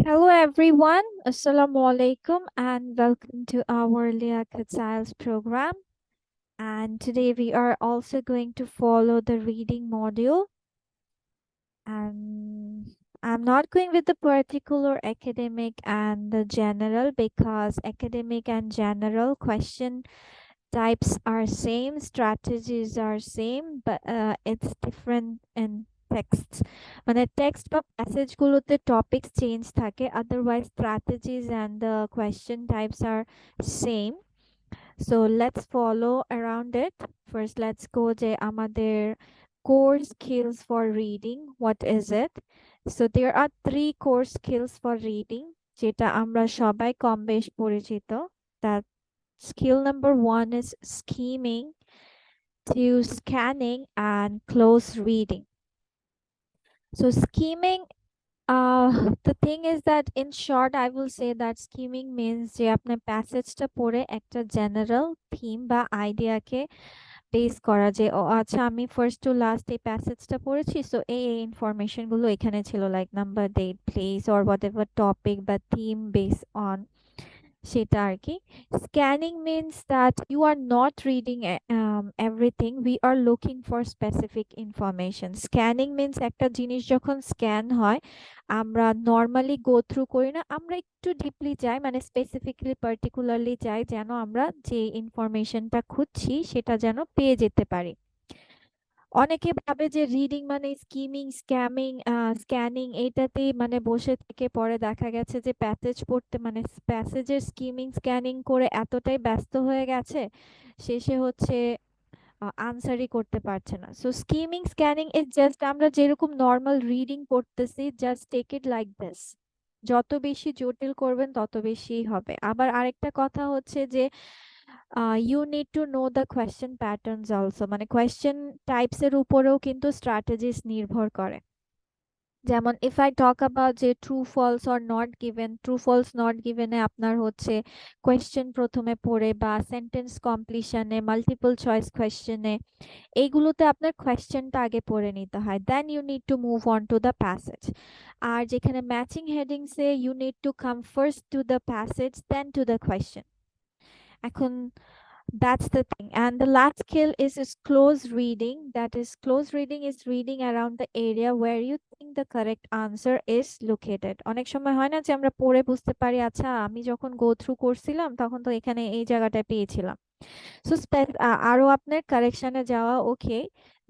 Hello everyone, Assalamu alaikum and welcome to our Liakat IELTS program. And today we are also going to follow the reading module. And I'm not going with the particular academic and the general because academic and general question types are same, strategies are same, but it's different in text মানে text বা passage গুলোতে topics change থাকে otherwise strategies and the question types are same so let's follow around it first let's go যে আমাদের core skills for reading what is it so there are 3 core skills for reading যেটা আমরা সবাই কম বেশ পরিচিত that skill number 1 is skimming, 2 scanning, and close reading. So skimming, the thing is that in short I will say that skimming means যে আপনার প্যাসেজটা পড়ে একটা জেনারেল থিম বা আইডিয়াকে বেস করা যে ও আচ্ছা আমি ফার্স্ট টু লাস্ট এই প্যাসেজটা পড়েছি সো এই ইনফরমেশন গুলো এখানে ছিল like number date place or whatever topic বা থিম বেস অন সেটা আর কি scanning means that you are not reading everything, we are looking for specific information. Scanning means একটা জিনিস যখন স্ক্যান হয় আমরা নর্মালি গো থ্রু করি না, আমরা একটু ডিপলি যাই মানে স্পেসিফিকলি পার্টিকুলারলি যাই যেন আমরা যে ইনফরমেশনটা খুঁজছি সেটা যেন পেয়ে যেতে পারি। অনেকে ভাবে যে রিডিং মানে স্কিমিং স্ক্যামিং স্ক্যানিং এইটাতেই মানে বসে থেকে পরে দেখা গেছে যে প্যাসেজ পড়তে মানে প্যাসেজের স্কিমিং স্ক্যানিং করে এতটাই ব্যস্ত হয়ে গেছে শেষে হচ্ছে আনসারই করতে পারছে না। So skimming scanning is just আমরা যেরকম নর্মাল রিডিং পড়তেছি just take it like this, যত বেশি জটিল করবেন তত বেশি হবে। আবার আরেকটা কথা হচ্ছে যে you need to know the question patterns also, মানে question types এর উপরেও কিন্তু strategies নির্ভর করে। যেমন if I talk about যে true false or not given, true false not given এ আপনার হচ্ছে question প্রথমে পড়ে বা sentence completion এ multiple choice question এ এইগুলোতে আপনার questionটা আগে পড়ে নিতে হয়, then you need to move on to the passage। আর যেখানে matching headings A you need to come first to the passage then to the question। এখন that's the thing. And the last skill is close reading. That is, close reading is reading around the area where you think the correct answer is located. অনেক সময় হয় না যে আমরা পড়ে বুঝতে পারি আচ্ছা আমি যখন গো থ্রু করছিলাম তখন তো এখানে এই জায়গাটায় পেয়েছিলাম। সো আরো আপনার কারেকশনে যাওয়া ওকে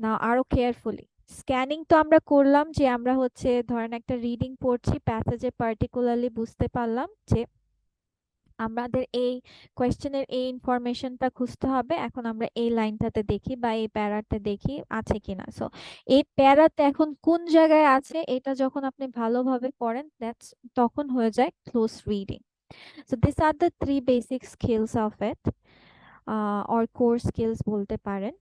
না, আরো কেয়ারফুলি স্ক্যানিং তো আমরা করলাম যে আমরা হচ্ছে ধরেন একটা রিডিং পড়ছি প্যাসেজে পার্টিকুলারলি বুঝতে পারলাম যে আমাদের এই কোয়েশ্চেনের এই ইনফরমেশনটা খুঁজতে হবে, এখন আমরা এই লাইনটাতে দেখি বা এই প্যারাতে দেখি আছে কিনা। সো এই প্যারাতে এখন কোন জায়গায় আছে এটা যখন আপনি ভালোভাবে পড়েন দ্যাটস তখন হয়ে যায় close reading. So this are the 3 basic skills of it or core skills বলতে পারেন।